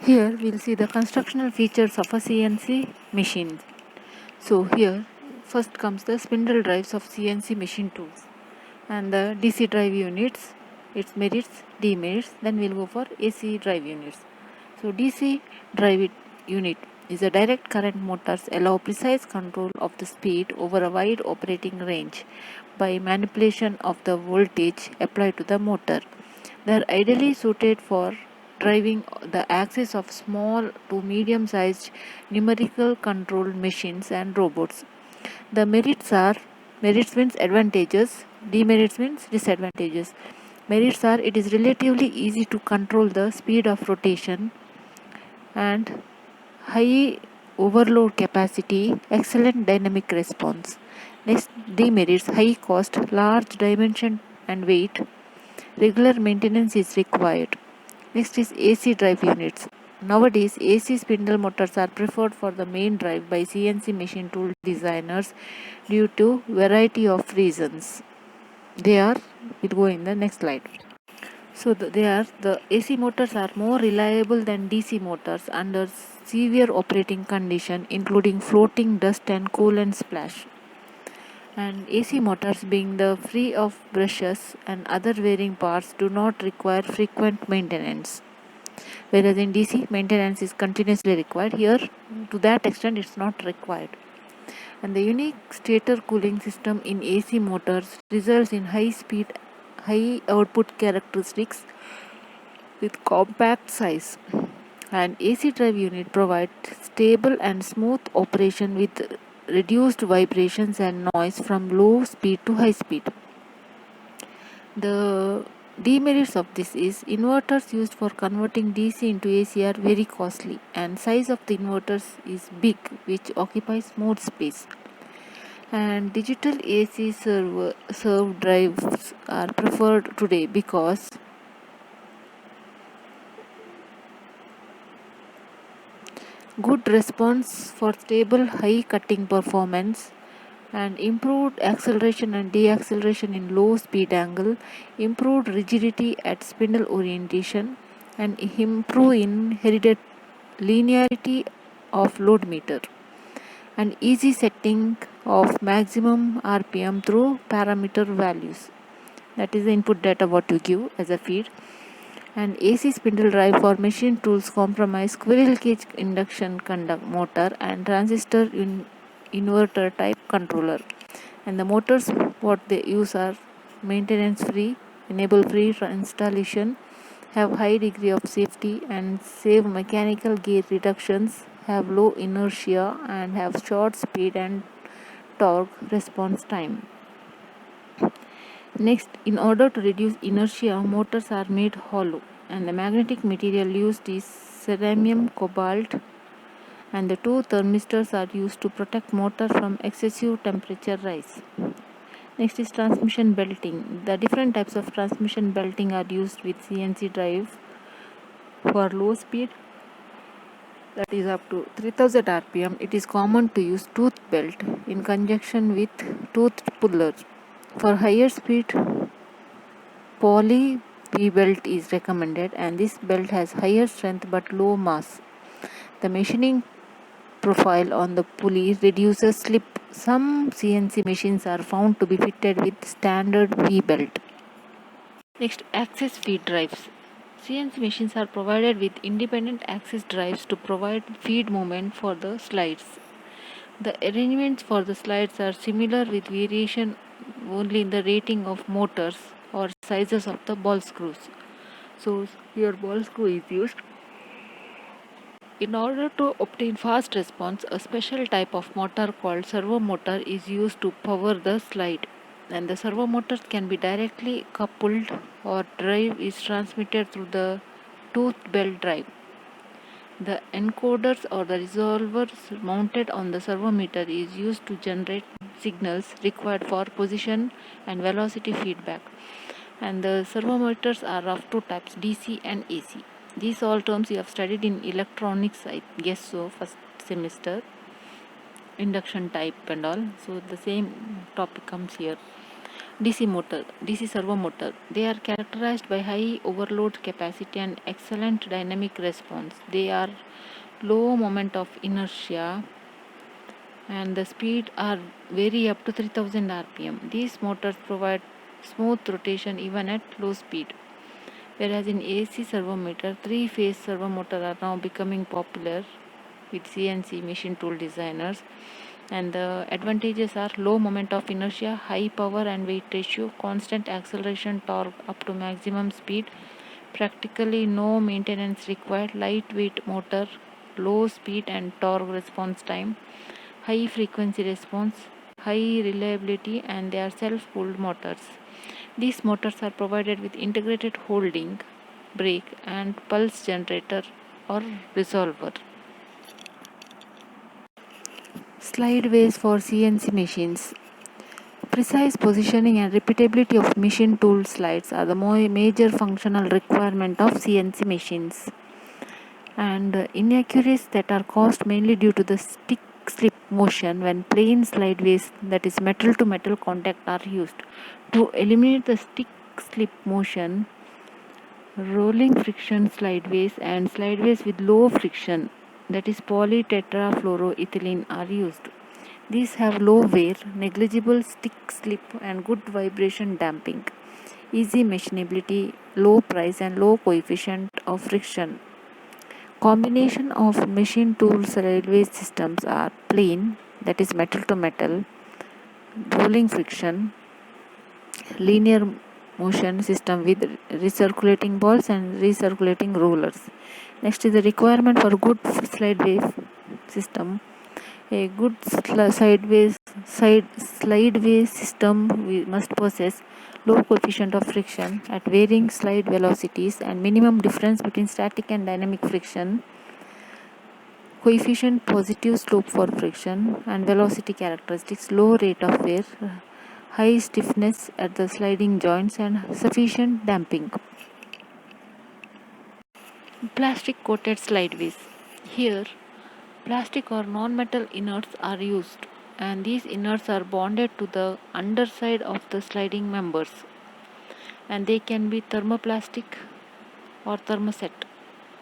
Here we'll see the constructional features of a CNC machine. So here first comes the spindle drives of CNC machine tools and the DC drive units, its merits, demerits. Then we'll go for AC drive units. So DC drive unit is a direct current motors allow precise control of the speed over a wide operating range by manipulation of the voltage applied to the motor. They are ideally suited for driving the axis of small to medium sized numerical controlled machines and robots. The merits means advantages, demerits means disadvantages. Merits are it is relatively easy to control the speed of rotation and high overload capacity, excellent dynamic response. Next, demerits high cost, large dimension and weight, regular maintenance is required. Next is AC drive units. Nowadays, AC spindle motors are preferred for the main drive by CNC machine tool designers due to variety of reasons. We'll go in the next slide. So the AC motors are more reliable than DC motors under severe operating condition including floating, dust and coolant splash. And AC motors being the free of brushes and other wearing parts do not require frequent maintenance. Whereas in DC maintenance is continuously required. Here to that extent it's not required. And the unique stator cooling system in AC motors results in high speed, high output characteristics with compact size. And AC drive unit provides stable and smooth operation with reduced vibrations and noise from low speed to high speed. The demerits of this is inverters used for converting DC into AC are very costly and size of the inverters is big which occupies more space. And digital AC serve drives are preferred today because good response for stable high cutting performance and improved acceleration and deacceleration in low speed angle, improved rigidity at spindle orientation and improve inherited linearity of load meter and easy setting of maximum RPM through parameter values. That is the input data what you give as a feed. And AC spindle drive for machine tools compromise squirrel cage induction conduct motor and transistor inverter type controller. And the motors what they use are maintenance free, enable free installation, have high degree of safety and save mechanical gear reductions, have low inertia and have short speed and torque response time. Next, in order to reduce inertia, motors are made hollow and the magnetic material used is ceramium cobalt and the two thermistors are used to protect motor from excessive temperature rise. Next is transmission belting. The different types of transmission belting are used with CNC drive for low speed that is up to 3000 rpm. It is common to use tooth belt in conjunction with tooth puller. For higher speed, poly V belt is recommended and this belt has higher strength but low mass. The machining profile on the pulley reduces slip. Some CNC machines are found to be fitted with standard V belt. Next, axis feed drives. CNC machines are provided with independent axis drives to provide feed movement for the slides. The arrangements for the slides are similar with variation only in the rating of motors or sizes of the ball screws. So here ball screw is used. In order to obtain fast response, a special type of motor called servo motor is used to power the slide. And the servo motors can be directly coupled or drive is transmitted through the tooth belt drive. The encoders or the resolvers mounted on the servometer is used to generate signals required for position and velocity feedback. And the servometers are of two types, DC and AC. These all terms you have studied in electronics, I guess so, first semester, induction type and all. So the same topic comes here. DC servo motor. They are characterized by high overload capacity and excellent dynamic response. They are low moment of inertia and the speed are vary up to 3000 rpm. These motors provide smooth rotation even at low speed. Whereas in AC servo motor, three-phase servo motor are now becoming popular with CNC machine tool designers, and the advantages are low moment of inertia, high power and weight ratio, constant acceleration torque up to maximum speed, practically no maintenance required, lightweight motor, low speed and torque response time, high frequency response, high reliability, and they are self-cooled motors. These motors are provided with integrated holding, brake and pulse generator or resolver. Slideways for CNC machines. Precise positioning and repeatability of machine tool slides are the major functional requirement of CNC machines. And inaccuracies that are caused mainly due to the stick slip motion when plane slideways, that is metal to metal contact, are used. To eliminate the stick slip motion, rolling friction slideways and slideways with low friction, that is polytetrafluoroethylene, are used. These have low wear, negligible stick slip and good vibration damping, easy machinability, low price and low coefficient of friction. Combination of machine tool slideways systems are plane, that is metal to metal, rolling friction, linear motion system with recirculating balls and recirculating rollers. Next is the requirement for good slideways system. A good slideways system must possess low coefficient of friction at varying slide velocities and minimum difference between static and dynamic friction, coefficient positive slope for friction and velocity characteristics, low rate of wear, high stiffness at the sliding joints and sufficient damping. Plastic coated slideways. Here, plastic or non-metal inerts are used, and these inerts are bonded to the underside of the sliding members, and they can be thermoplastic or thermoset.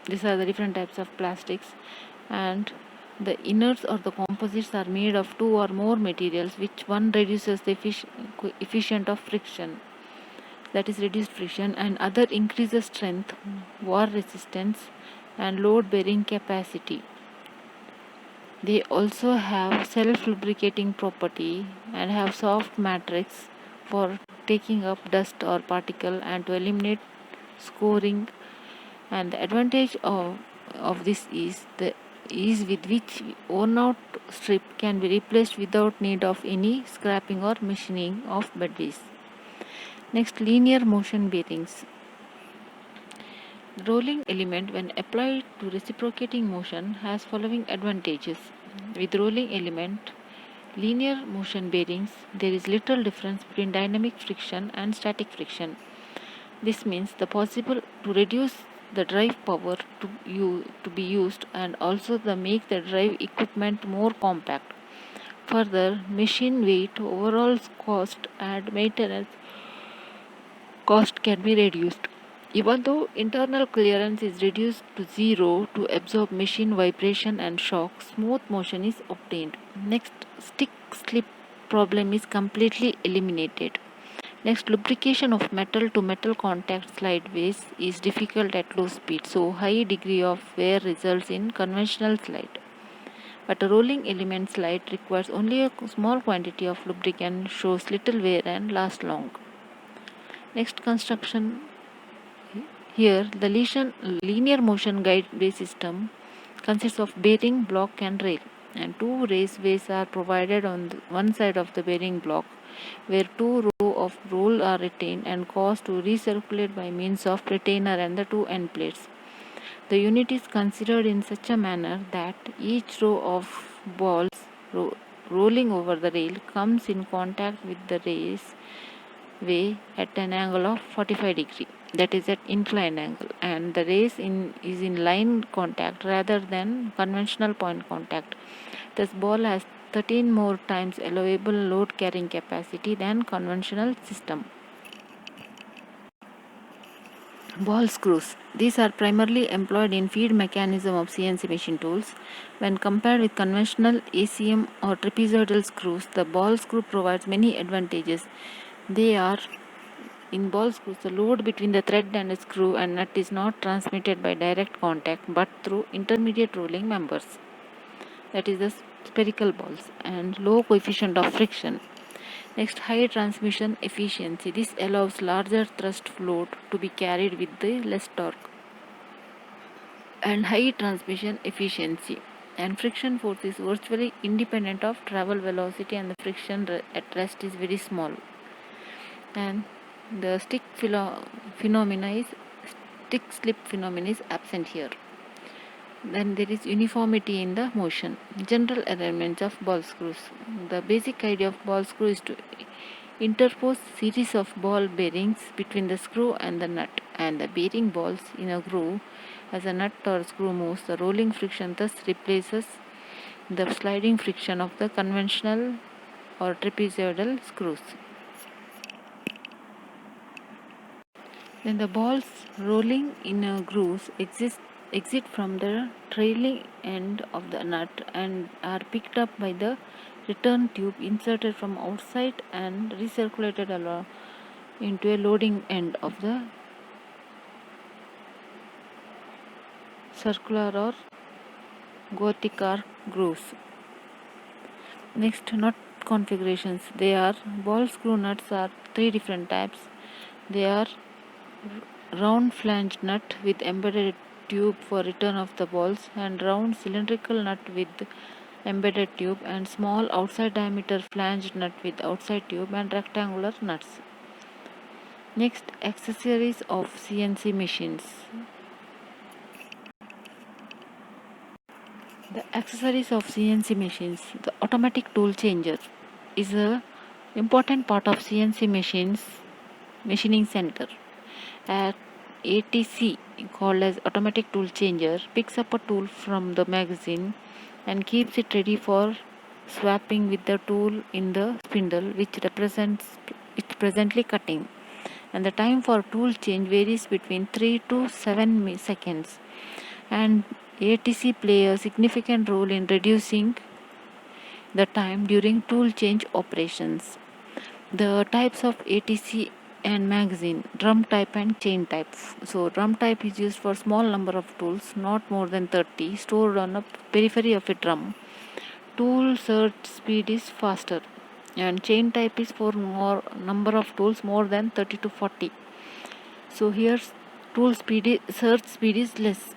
These are the different types of plastics, and the inerts or the composites are made of two or more materials, which one reduces the coefficient of friction, that is reduced friction, and other increases strength, war resistance and load bearing capacity. They also have self-lubricating property and have soft matrix for taking up dust or particle and to eliminate scoring. And the advantage of this is the ease with which worn out strip can be replaced without need of any scrapping or machining of bodies. Next, linear motion bearings. Rolling element, when applied to reciprocating motion, has following advantages. With rolling element, linear motion bearings, there is little difference between dynamic friction and static friction. This means the possible to reduce the drive power to be used and also the make the drive equipment more compact. Further, machine weight, overall cost and maintenance cost can be reduced. Even though internal clearance is reduced to zero to absorb machine vibration and shock, smooth motion is obtained. Next, stick slip problem is completely eliminated. Next, lubrication of metal to metal contact slideways is difficult at low speed, so high degree of wear results in conventional slide. But a rolling element slide requires only a small quantity of lubricant, shows little wear and lasts long. Next, construction. Here, the linear motion guideway system consists of bearing, block and rail, and two raceways are provided on one side of the bearing block, where two rows of roll are retained and caused to recirculate by means of retainer and the two end plates. The unit is considered in such a manner that each row of balls rolling over the rail comes in contact with the raceway at an angle of 45 degree, that is at inclined angle, and the race is in line contact rather than conventional point contact. Thus ball has 13 more times allowable load carrying capacity than conventional system. Ball screws. These are primarily employed in feed mechanism of CNC machine tools. When compared with conventional ACM or trapezoidal screws, the ball screw provides many advantages. They are in ball screws, the load between the thread and the screw and nut is not transmitted by direct contact but through intermediate rolling members, that is the spherical balls, and low coefficient of friction. Next, high transmission efficiency. This allows larger thrust load to be carried with the less torque. And high transmission efficiency. And friction force is virtually independent of travel velocity, and the friction at rest is very small. And the stick slip phenomena is absent here. Then there is uniformity in the motion. General arrangements of ball screws. The basic idea of ball screw is to interpose series of ball bearings between the screw and the nut, and the bearing balls in a groove. As a nut or screw moves, the rolling friction thus replaces the sliding friction of the conventional or trapezoidal screws. Then the balls rolling in a grooves exit from the trailing end of the nut and are picked up by the return tube inserted from outside and recirculated along into a loading end of the circular or Gothic arc grooves. Next, nut configurations. Ball screw nuts are three different types. They are round flange nut with embedded tube for return of the balls, and round cylindrical nut with embedded tube, and small outside diameter flanged nut with outside tube, and rectangular nuts. Next, accessories of CNC machines. The accessories of CNC machines. The automatic tool changer is a important part of CNC machines machining center. At ATC, called as automatic tool changer, picks up a tool from the magazine and keeps it ready for swapping with the tool in the spindle which presently cutting, and the time for tool change varies between 3 to 7 seconds, and ATC play a significant role in reducing the time during tool change operations. The types of ATC and magazine: drum type and chain type. So drum type is used for small number of tools, not more than 30, stored on a periphery of a drum. Tool search speed is faster, and chain type is for more number of tools, more than 30 to 40. So here search speed is less.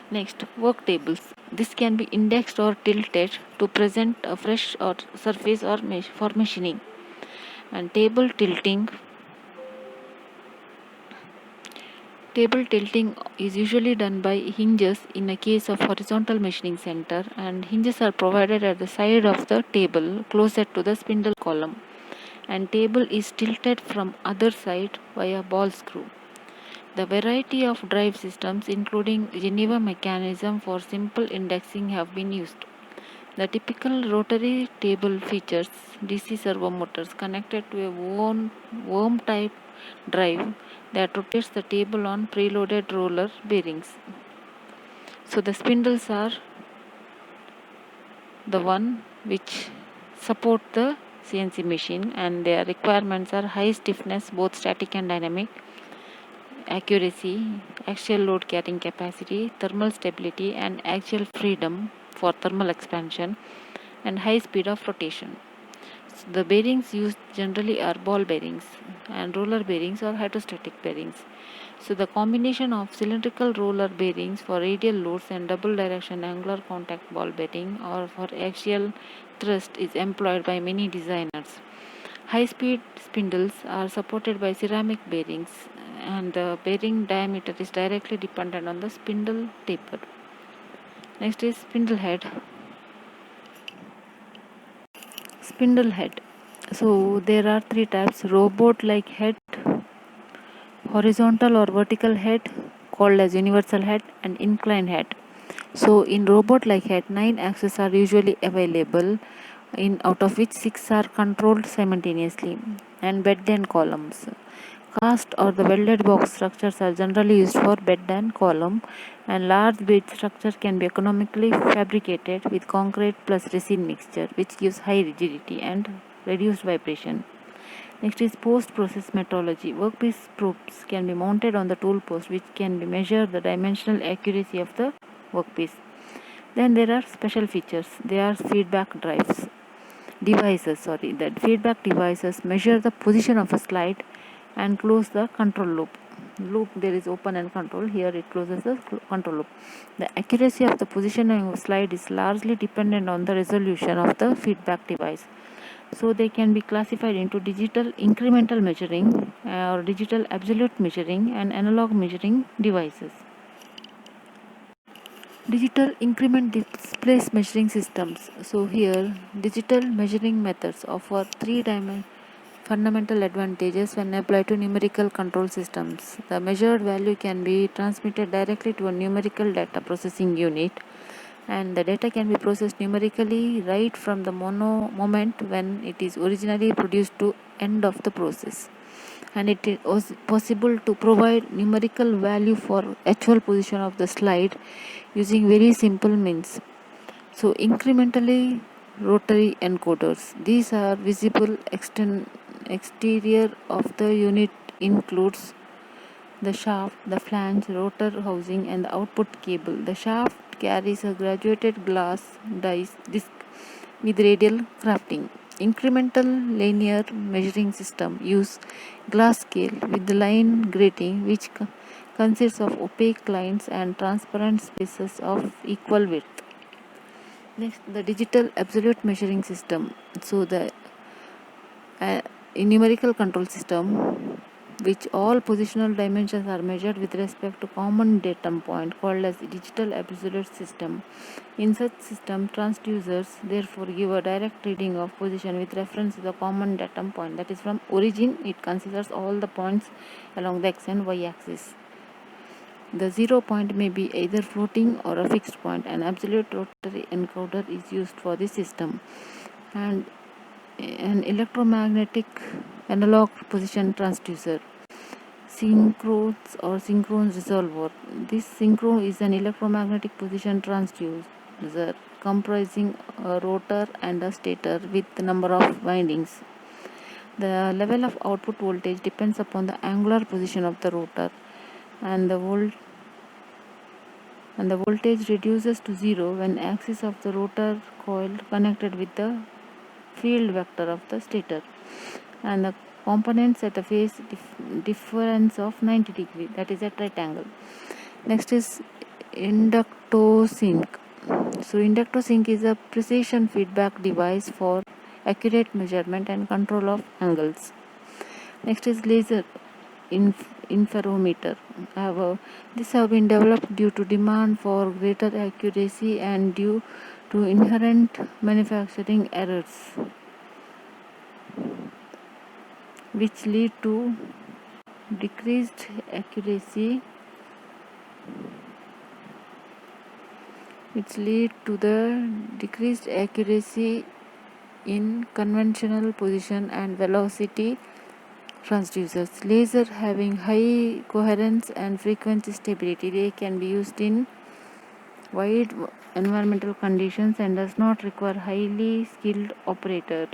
Next, work tables. This can be indexed or tilted to present a fresh or surface or for machining. And table tilting is usually done by hinges in a case of horizontal machining center, and hinges are provided at the side of the table closer to the spindle column, and table is tilted from other side via ball screw. The variety of drive systems, including Geneva mechanism for simple indexing, have been used. The typical rotary table features DC servo motors connected to a worm type drive that rotates the table on preloaded roller bearings. So the spindles are the one which support the CNC machine, and their requirements are high stiffness, both static and dynamic, accuracy, axial load carrying capacity, thermal stability, and axial freedom for thermal expansion, and high speed of rotation. So the bearings used generally are ball bearings, and roller bearings or hydrostatic bearings. So the combination of cylindrical roller bearings for radial loads and double direction angular contact ball bearing or for axial thrust is employed by many designers. High-speed spindles are supported by ceramic bearings, and the bearing diameter is directly dependent on the spindle taper. Next is spindle head. Spindle head. So there are three types: robot-like head, horizontal or vertical head called as universal head, and inclined head. So in robot-like head, 9 axes are usually available, out of which 6 are controlled simultaneously, and bed and columns. Cast or the welded box structures are generally used for bed and column, and large bed structure can be economically fabricated with concrete plus resin mixture, which gives high rigidity and reduced vibration. Next is post-process metrology. Workpiece probes can be mounted on the tool post, which can be measure the dimensional accuracy of the workpiece. Then there are special features. They are feedback devices. That feedback devices measure the position of a slide and close the control loop. There is open and control. Here it closes the control loop. The accuracy of the positioning of slide is largely dependent on the resolution of the feedback device. So they can be classified into digital incremental measuring or digital absolute measuring and analog measuring devices. Digital increment displace measuring systems. So here digital measuring methods offer three fundamental advantages when applied to numerical control systems. The measured value can be transmitted directly to a numerical data processing unit, and the data can be processed numerically right from the moment when it is originally produced to end of the process. And it is possible to provide numerical value for actual position of the slide using very simple means. So incrementally rotary encoders. These are visible exterior of the unit includes the shaft, the flange, rotor housing and the output cable. The shaft carries a graduated glass disc with radial crafting. Incremental linear measuring system use glass scale with the line grating, which consists of opaque lines and transparent spaces of equal width. Next, the digital absolute measuring system. So the numerical control system, which all positional dimensions are measured with respect to common datum point, called as digital absolute system. In such system, transducers therefore give a direct reading of position with reference to the common datum point. That is, from origin it considers all the points along the x and y axis. The 0 point may be either floating or a fixed point. An absolute rotary encoder is used for this system. And an electromagnetic analog position transducer, synchros or synchronous resolver. This synchro is an electromagnetic position transducer comprising a rotor and a stator with a number of windings. The level of output voltage depends upon the angular position of the rotor, and the voltage reduces to zero when axis of the rotor coil connected with the field vector of the stator, and the components at a phase difference of 90 degree, that is at right angle. Next is inductosync. So inductosync is a precision feedback device for accurate measurement and control of angles. Next is laser interferometer. These have been developed due to demand for greater accuracy and due to inherent manufacturing errors, which lead to decreased accuracy in conventional position and velocity transducers. Laser having high coherence and frequency stability, they can be used in wide environmental conditions and does not require highly skilled operator.